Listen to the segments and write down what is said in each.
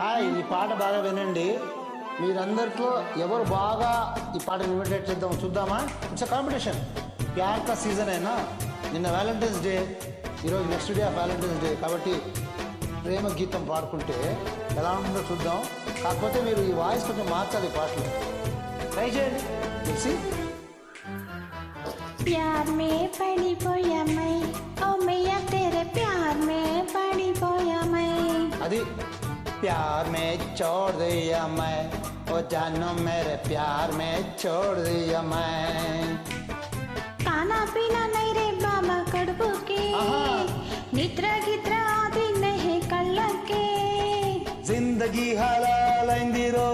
Hi, ఈ పాట బాగా వినండి. మీరందరిలో ఎవరు బాగా ఈ పాటను ఇమిటేట్ చేద్దాం చూద్దామా? It's competition. ప్యార్ కా సీజన్ అయినా నిన్న వ్యాలంటైన్స్ డే, ఈరోజు next day of Valentine's day కాబట్టి ప్రేమ గీతం పాడుకుంటే ఎలా ఉంటుందో చూద్దాం. కాకపోతే మీరు ఈ వాయిస్ కొంచెం మార్చాలి ఈ పాటలు. ట్రై చేయండి తెలిసి. प्यार में पड़ी पोया मैं, ओ मैया तेरे प्यार में पड़ी पोया मैं. అది प्यार में छोड़ दिया मैं, ओ जानो मेरे प्यार में छोड़ दिया मैं. खाना पीना नहीं रे बाबा कड़बू के, निद्रा गिद्रा आदि नहीं कल्ल के. जिंदगी हलालైంది రో.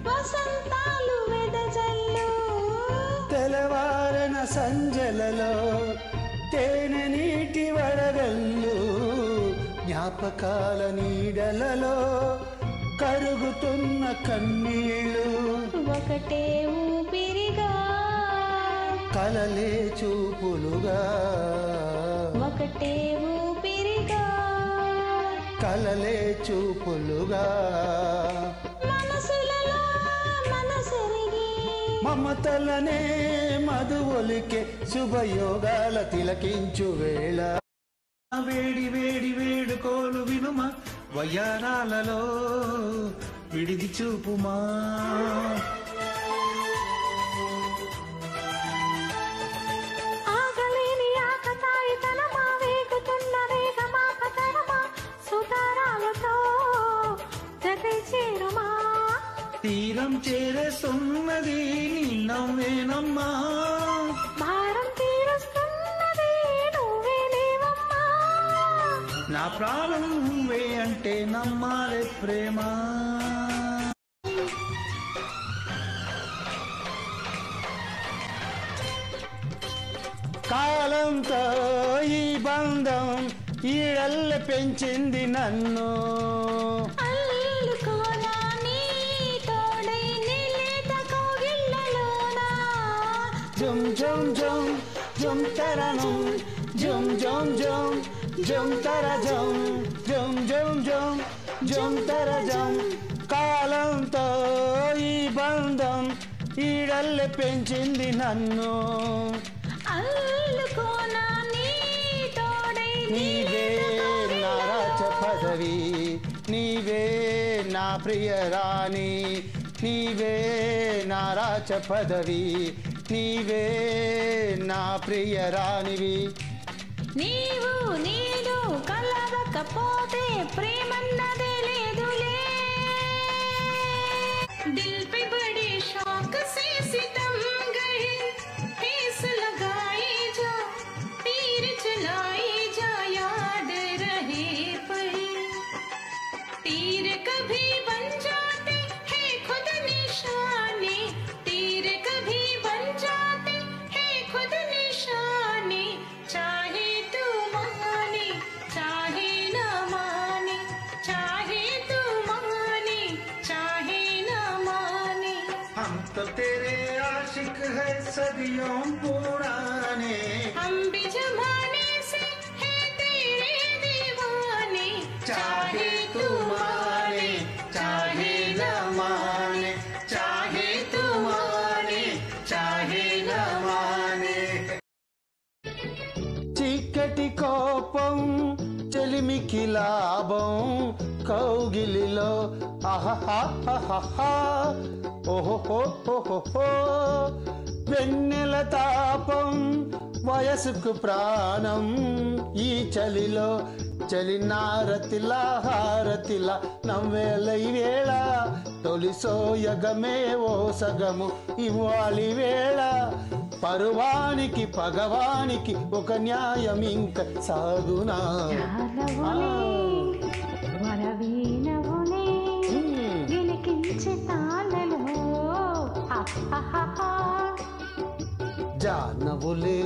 వసంతాలు వెదజల్లు తెలవారన సంజలలో తేనె నీటి వడగల్లు, జ్ఞాపకాల నీడలలో కరుగుతున్న కన్నీళ్ళు. ఒకటే ఊపిరిగా కలలే చూపులుగా, ఒకటే ఊపిరిగా కలలే చూపులుగా. మమతలనే మధువొలికే శుభయోగాల తిలకించు వేళ. వేడి వేడి వేడుకోలు వినుమా, వయ్యారాలలో విడిది చూపుమా. ఆగలేని ఆకతాయితనమా, వేగుతున్న వేగమా కథనమా, సుతారాలతో జగై చేరుమా. తీరం చేరేస్తున్నది నీ నవ్వేనమ్మా, భారం తీరుస్తున్నది నువ్వే లేవమ్మా. నా ప్రాణం నువ్వే అంటే నమ్మాలే ప్రేమ. కాలంతో ఈ బంధం ఈడల్ల పెంచింది నన్ను. అల్లుకోనా నీ తోడై నిలేత కోగిళ్ళలోనా. జుమ్ జుమ్ జుమ్ జుమ్ తరణం, జుమ్ జుమ్ జుమ్ జుమ్ తరజం, జుమ్ జుమ్ జుమ్ జుమ్ తరజం. కాలంతో ఈ బంధం ఈడల్ల పెంచింది నన్ను. అల్లుకోనా నీ తోడై నీవే నా రాజ పదవి, నీవే నా ప్రియరాణి, నీవే నా రాజ పదవి, నీవే నా ప్రియరాణివి. నీవు నేను కలవకపోతే ప్రేమన్నదే లేదులే. దిల్ పే బడే షాక్ సే సితమ్ గయే, ठेस लगाए जा तीर चलाए जा, याद रहे पर तीर कभी बन जाते हैं खुद निशाने, तीर कभी बन जाते हैं खुद निशाने. चाहे तू माने चाहे न माने, चाहे तू माने चाहे न माने. हम तो तेरे आशिक है सदियों पुराने, हम भी जमाने से है तेरे दीवाने. चाहे तू माने चाहे न माने, चाहे तू माने चाहे न माने. చీకటి కోపం చెలిమికి లాభం కౌగిలిలో ఆహాహా, ఓహోహో. వెన్నెల తాపం వయసుకు ప్రాణం, ఈ చలిలో చలినారతిలా హారతిలా నవ్వేల వేళ. తొలి సోయగమే ఓ సగము ఇవ్వాలి వేళ. పరువానికి పగవానికి ఒక న్యాయం ఇంక సాగునా. జానవులే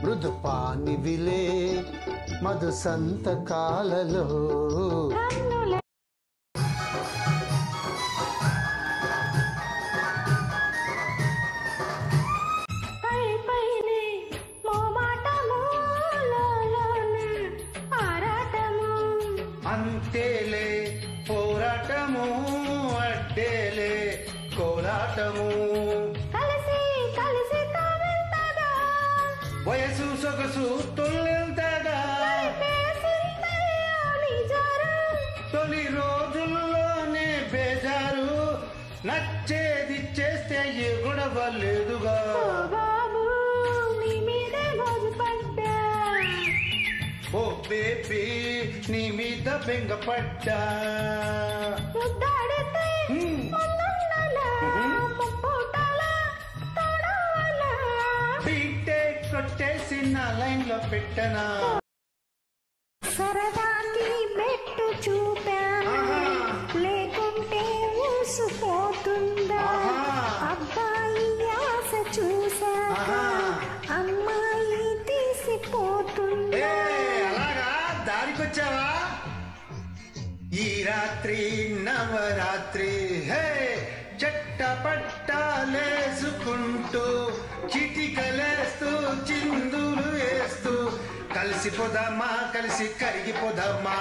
మృదుపానివిలే మధు సంతకాలలో అంతేలే పోరాటము అడ్డేలే కోలాటము కలిసి కలిసి తావెళ్తాగా వయసు సొగసు తొల్లెళ్తాగా తొలి రోజుల్లోనే బేజారు నచ్చేది చేస్తే ఏ గొడవ లేదుగా బాబు నీ మీదే మోజుపడ్డా ఓ బేబీ నీ మీద బెంగపడ్డా ముద్దాడితే బీటే కొట్టేసి నా లైన్ లో పెట్టనా సరదాకి బెట్టు చూపా లేకుంటే ఊసిపోతుందా అబ్బాయి ఆశ చూసాక అమ్మాయి తీసిపోతుందా అలాగా దారికొచ్చావా ఈ రాత్రి నవరాత్రి హే చట్టపట్టాలేసుకుంటూ చిటికలేస్తూ చిందులు వేస్తూ కలిసిపోదామా కలిసి కరిగిపోదామా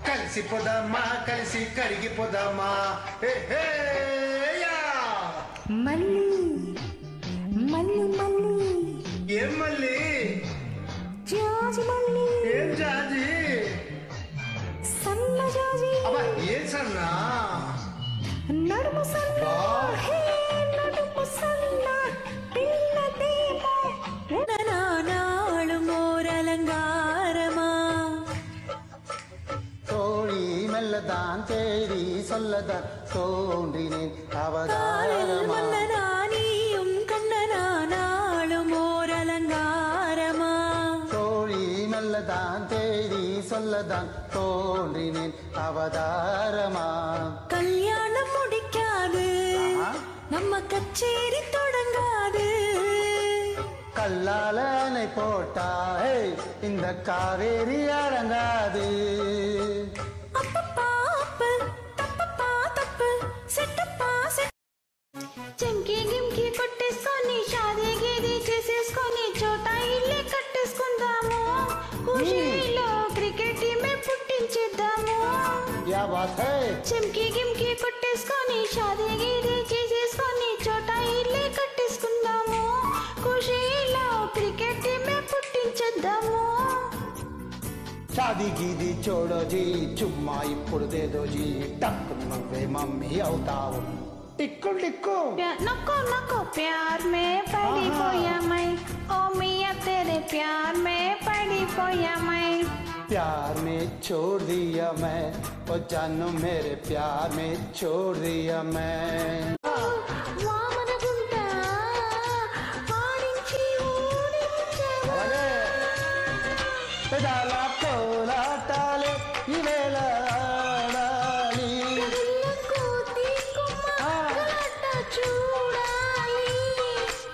కలిసిపోదామా కలిసి కరిగిపోదామా మళ్ళీ మళ్ళీ మళ్ళీ ఏం మళ్ళీ జాజి మళ్ళీ ఏం జాజి సన్న జాజి అబ్బా ఏం సన్నా నడుము సన్న హే నడుము సన్న పిల్లదేమో నానాళు మోరలంగారమా தோழி மெல்லதான் தேடி சொல்லதான் தோன்றினேன் அவதாரமா நானியும் கண்ணனானாளு மோரலங்காரமா தோழி மெல்லதான் தேடி சொல்லதான் தோன்றினேன் அவதாரமா கல்யாணம் முடிக்காது நம்ம கச்சேரி தொடங்காது கல்லால அணை போட்டா இந்த காவேரி அடங்காது చెంకి గిమ్కి కొట్టేసుకొని షాదీ గీది చేసేసుకొని చోట ఇల్లే కట్టేసుకుందాము ఖుషీలో క్రికెట్ టీమే పుట్టించేద్దాము యా బాత్ హై చెంకి గిమ్కి కొట్టేసుకొని షాదీ గీది చేసేసుకొని చోట ఇల్లే కట్టేసుకుందాము ఖుషీలో క్రికెట్ టీమే పుట్టించేద్దాము షాదీ గీది చూడోజీ చుమ్మా ఇప్పుడు దేదోజీ టక్కు నువ్వే మమ్మీ అవుతావు టిక్కు టిక్కు नको नको प्यार में पड़ी पोया मैं ओ मिया तेरे प्यार में पड़ी पोया मैं प्यार में छोड़ दिया मैं ओ जानू मेरे प्यार में छोड़ दिया मैं వామనగుంట ఆడించి ఊడించవా పెదాల కోలాటాలే ఈ వేళ ఆడాలి చూడాలి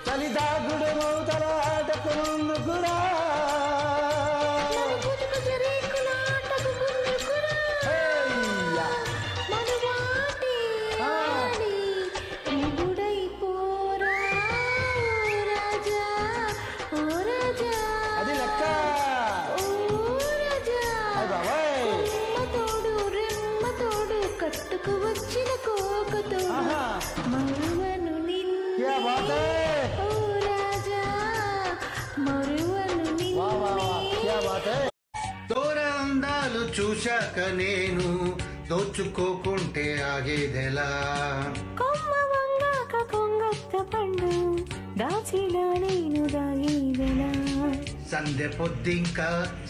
తలిదాగుడు మూతల ఆటకు ముందుకురా అది లెక్క కట్టుకు వచ్చిన కోకతో మరువను क्या बात है ఓ రాజా మరువను क्या बात है దూర అందాలు చూశాక నేను దోచుకోకుంటే ఆగేదెలా కొమ్మ వంగాక కొంగొక్క పండు దాచిలా నేను దాగేదెలా సందె పొద్దింక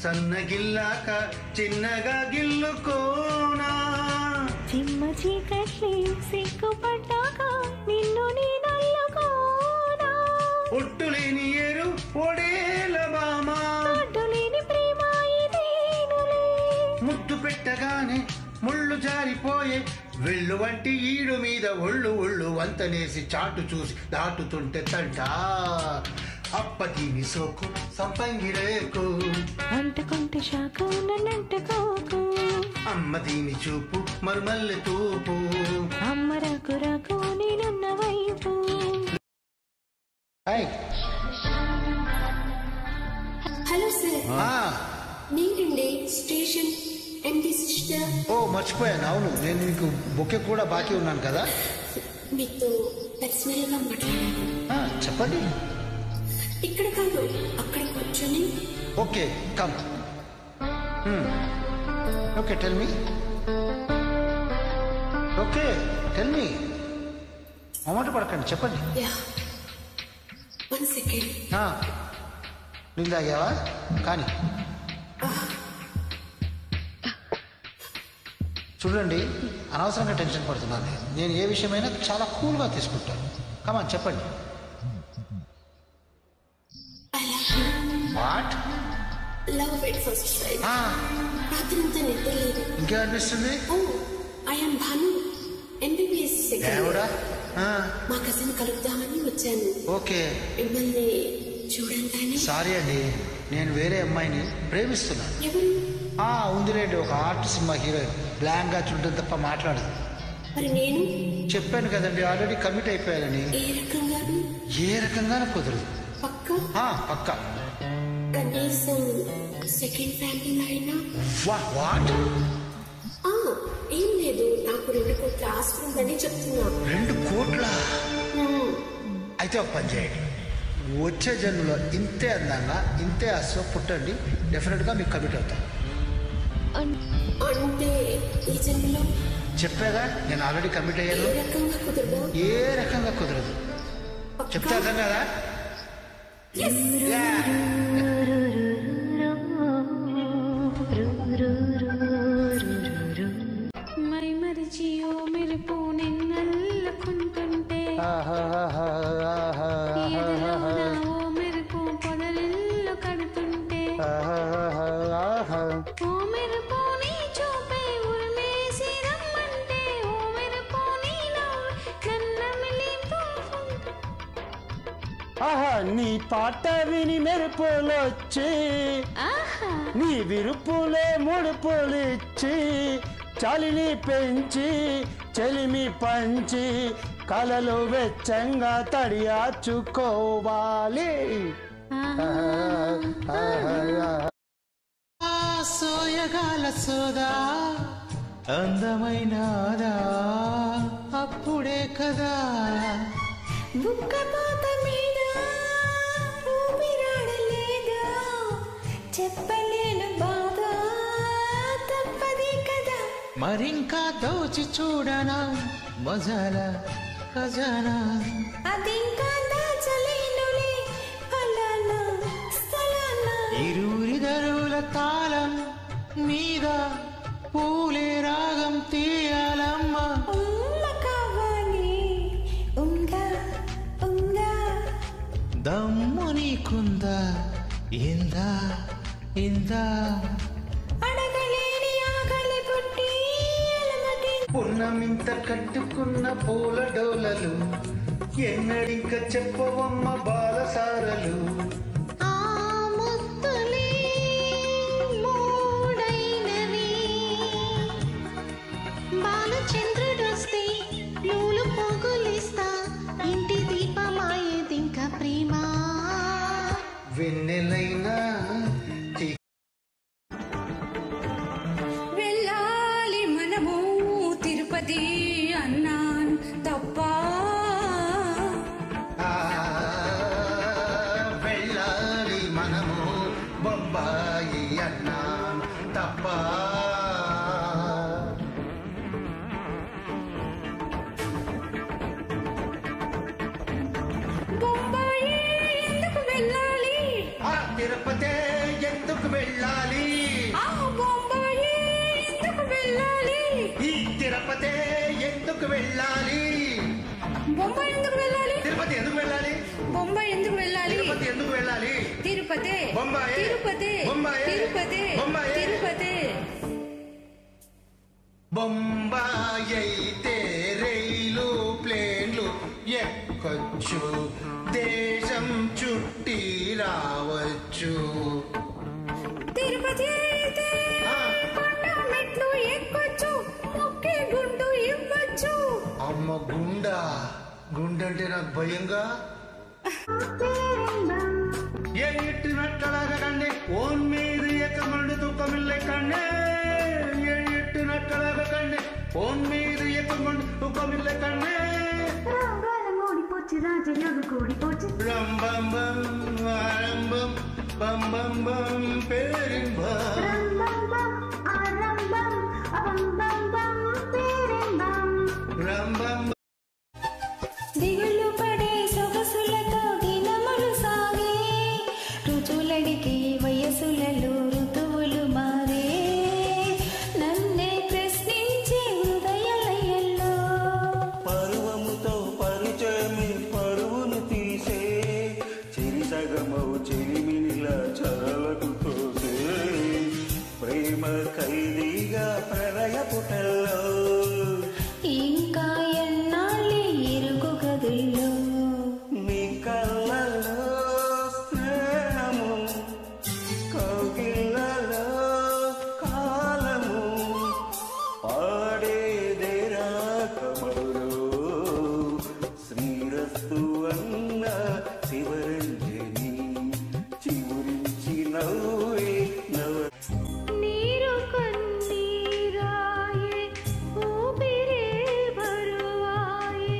సన్నగిల్లాక చిన్నగా గిల్లుకోనా చిమ్మ చీకట్లే సిగ్గుపడ్డాక నిన్ను నేనల్లుకోనా ఒట్టులేని ఏరు ఒడేల బామా అడ్డులేని ప్రేమ ఇదేనులే ముద్దు పెట్టగానే ముళ్ళు జారిపోయే వెళ్ళు వంటి ఈడు మీద ఒళ్ళు ఒళ్ళు వంతనేసి చాటు చూసి దాటుతుంటే తంట అప్పతీని సోకు సంపంగిరేకు అంటుకుంటే షాకు నన్నంటుకోకు అమ్మ దీని చూపు మరుమల్లె తూపు అమ్మరాకు రాకు నేనున్న వైపు హలో సార్ నేనండి స్టేషన్ ఎండి సిస్టర్. ఓ మర్చిపోయాను, అవును నేను నీకు బొకే కూడా బాకీ ఉన్నాను కదా. మీతో పర్సనల్ గా మాట్లాడాలి. చెప్పండి. ఇక్కడ కాదు, అక్కడ కూర్చొని. Okay come. Okay tell me. Okay tell me. మొమాట పడకండి, చెప్పండి. Yeah 1 second. నీళ్ళు తాగావా? కానీ చూడండి, అనవసరంగా టెన్షన్ పడుతున్నాను. నేను ఏ విషయమైనా చాలా కూల్గా తీసుకుంటాను. కమాన్ చెప్పండి. What? Love at first sight. రాత్రంతా నిద్ర లేదు. ఇంకా అనిపిస్తుంది. ఓ ఐఎమ్ భాను, ఎంబీబీఎస్ సెకండ్. మా కజిన్ కలుద్దామని వచ్చాను. ఓకే. మిమ్మల్ని చూడంగానే. సారీ అండి, నేను వేరే అమ్మాయిని ప్రేమిస్తున్నాను. ఎవరు? ఉందిలేండి, ఒక ఆర్ట్ సినిమా హీరోయిన్. బ్లాంక్ గా చూడడం తప్ప మాట్లాడదు. మరి నేను చెప్పాను కదండి, ఆల్రెడీ కమిట్ అయిపోయానని. ఏ రకంగా? ఏ రకంగానూ కుదరదు. పక్కా? పక్కా. కనీసం సెకండ్ ఫ్యామిలీ అయినా. వాట్? ఏం లేదు, నాకు 2 కోట్ల ఆస్తి ఉందని చెప్తున్నా. 2 కోట్ల? అయితే ఒక పని చేయండి, వచ్చే జన్మలో ఇంతే అందంగా ఇంతే ఆస్తి పుట్టండి, డెఫినెట్ గా మీకు కమిట్ అవుతాను. అంటే ఈ జన్మలో? చెప్పాగా, నేను ఆల్రెడీ కమిట్ అయ్యాను. ఏ రకంగా కుదరదు? ఏ రకంగా కుదరదు. చెప్తే అర్థం కదా. మై మరిచి ఓ మెరుపు నిన్నల్లుకుంటుంటే, ఓ మెరుపు పొదరిల్లు కడుతుంటే, ఓ మెరుపు నీ చూపే ఉరిమేసి రమ్మంటే, ఓ మెరుపు నీ నీ పాట విని మెరుపులొచ్చి, నీ విరుపులే ముడుపులిచ్చి, చలిని పెంచి చెలిమి పంచి, కలలు వెచ్చంగా తడియాచుకోవాలి. సోయగాల సోదా అందమైనదా అప్పుడే కదా. బుక్కపాత మీద ఊపిరాడలేదా, చెప్పలేను బాధ తప్పది కదా. మరింకా దోచి చూడనా మజాల ఖజానా, అదింకా దాచలేనులే ఫలానా స్థలానా. ఇరువురి దరువుల తాళం మీద పూలే రాగం తీయాలమ్మ. ఉమ్మ కావాలి ఉందా ఉందా, దమ్ము నీకుందా ఇందా ఇందా. అడగలేని ఆకలి పుట్టి అలమటి. పున్నమింత కట్టుకున్న పూల డోలలు ఎన్నడింక చెప్పవమ్మ బాలసారలు. ఆ ముత్తులే మూడైనవి, బాలచంద్రుడొస్తే నూలు పోగులిస్తా, ఇంటి దీపమాయేదింక ప్రేమ. వెన్నెలైనా వెళ్ళాలి మనము తిరుపతి అన్నాన్ తప్ప, వెళ్ళాలి మనము బొంబాయి అన్నా తప్ప. బొంబాయి ఎందుకు వెళ్ళాలి, తిరుపతి ఎందుకు వెళ్ళాలి, బొంబాయి ఎందుకు వెళ్ళాలి, ఈ తిరుపతి ఎందుకు వెళ్ళాలి, బొంబాయి ఎందుకు వెళ్ళాలి, తిరుపతి ఎందుకు వెళ్ళాలి, బొంబాయి ఎందుకు వెళ్ళాలి, తిరుపతి ఎందుకు వెళ్ళాలి, తిరుపతి బొంబాయి తిరుపతి బొంబాయి తిరుపతి బొంబాయి తిరుపతి. బొంబాయి అయితే రైలు ప్లేన్లు ఎక్కొచ్చు, దేశం చుట్టి రావచ్చు. తిరుపతి అయితే కొండ మెట్లు ఎక్కొచ్చు, మొక్కే గుండు ఇవ్వచ్చు. అమ్మ గుండా, గుండంటే నాకు భయంగా. ఎట్టినట్టలాగండి ఓన్ మీద ఎక్కమండు తుక్కమిల్లెక్కండి. నక్కలగ కన్నే ఫోన్ మీద ఎక్కుమండి ఒక మిల్ల కన్నే ఓడిపోச்சு రాజయోగ కూడిపోச்சு రంబం ఆరంభం బం బం బం పేరింబా రంబం దిగులు పడే సొగసులతో దినములు సాగే రుచులడికి వయసులలో ఋతువులు మారే నన్నే ప్రశ్నించే హృదయలయల్లో పరువముతో పరిచయమి పరువును తీసే చిరిసగమౌ చిరిమినిలా చరలకు తోసే ప్రేమ ఖైదీగా ప్రళయ పుటల్లో ఇంకా ఎన్నాళ్ళే ఇరుగు గదుల్లో నీ కళ్ళలో స్నేహము కౌగిళ్ళలో కాలము పాడేదేరా కమలో శ్రీరస్తు అన్న శివరంజని చివురించి నవ్వే నవ నీరు కన్నీరాయే ఊపిరే బరువాయే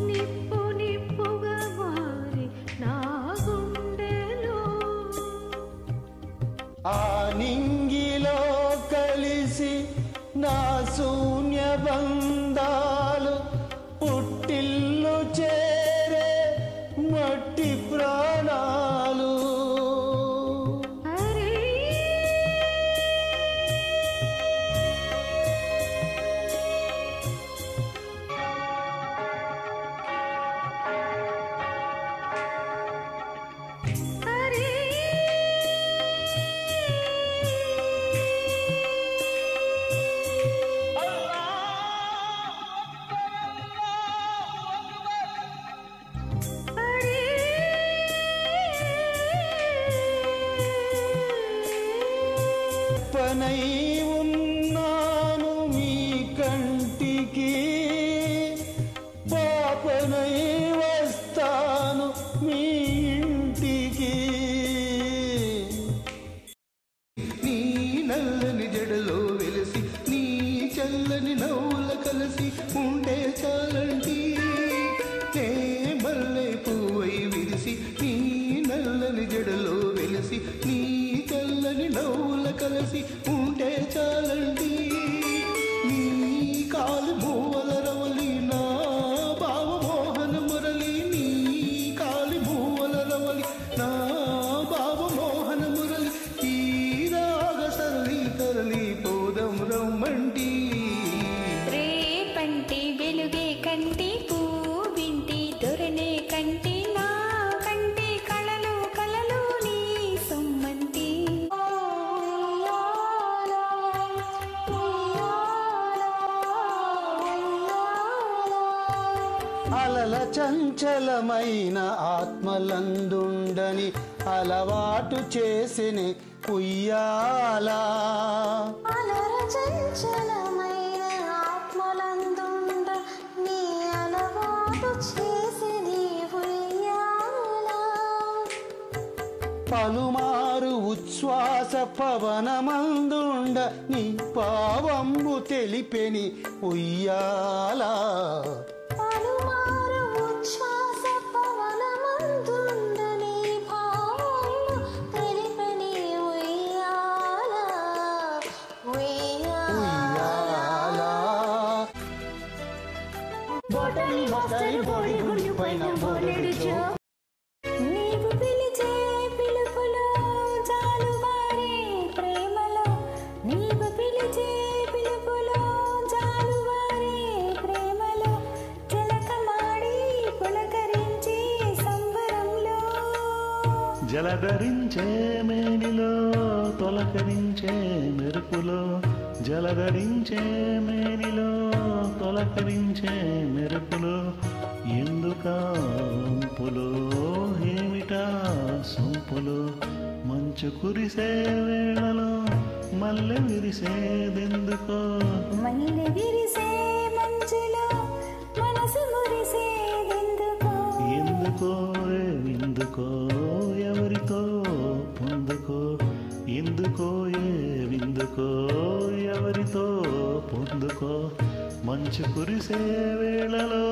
నిప్పు నిప్పుగా మారి నా గుండెలో ఆ నింగిలో కలిసి నా శూన్య బంధాలు పుట్టిల్లు చేరే మట్టి ప్రాణాలు అరే అరే పనై ఉన్నాను మీ కంటికి పాపనై వస్తాను మీ ఇంటికి నీ నల్లని జడలో వెలిసి నీ చల్లని నవ్వుల కలిసి ఉంటే చాలంటి నే మల్లె పువ్వై విరిసి నీ నల్లని జడలో వెలిసి నీ చల్లని నవ్వుల కలిసి ఉంటే చాలంటి నీ కాలు మూవల రవలి నా భావ మోహన మురళి నీ కాలి మూవల రవలి నా భావ మోహన మురళి ఈ రాగ సరళి తరలి పోదం రమ్మంటి రేపంటి వెలుగే కంటి పూవింటి దొరనే కంటి నా కంటి కళలు కలలు నీ సొమ్మంటి అలల చంచలమైన ఆత్మలందుండని అలవాటు చేసిని ఉయ్యాలా అలర చంచలమైన ఆత్మలందుండ నీ అలవాటు చేసి నీ ఉయ్యాలా పలుమారు ఉచ్ఛ్వాస పవనమందుండ నీ పావంబు తెలిపెని ఉయ్యాలా పలుమారు ఉచ్ఛ్వాస పవనమందుండ నీ భావములు తెలిపని ఉయ్యాలా ఉయ్యాలా బొటని బొటని బొడి గుండిపోయిన బోలెడు జో నీవు పిలిచే పిలుపులో జాలువారే ప్రేమలో నీవు పిలిచే పిలుపులో జాలువారే ప్రేమలో జలకమాడి పులకరించి సంబరంలో జలధరించే మేనిలో తొలకరించే మెరుపులో జలధరించే మేనిలో తొలకరించే మెరుపులో ఎందుకంపులో ఏమిటా సొంపులో మంచు కురిసే వేళలో మల్లె విరిసేదెందుకో మల్లె విరిసే మంచులో మనసు మురిసేదెందుకో ఎందుకో ఎందుకో ఎవరితో పొందుకో ఎందుకో ఏ విందుకో ఎవరితో ఎవరికో మంచు కురిసే వేళలో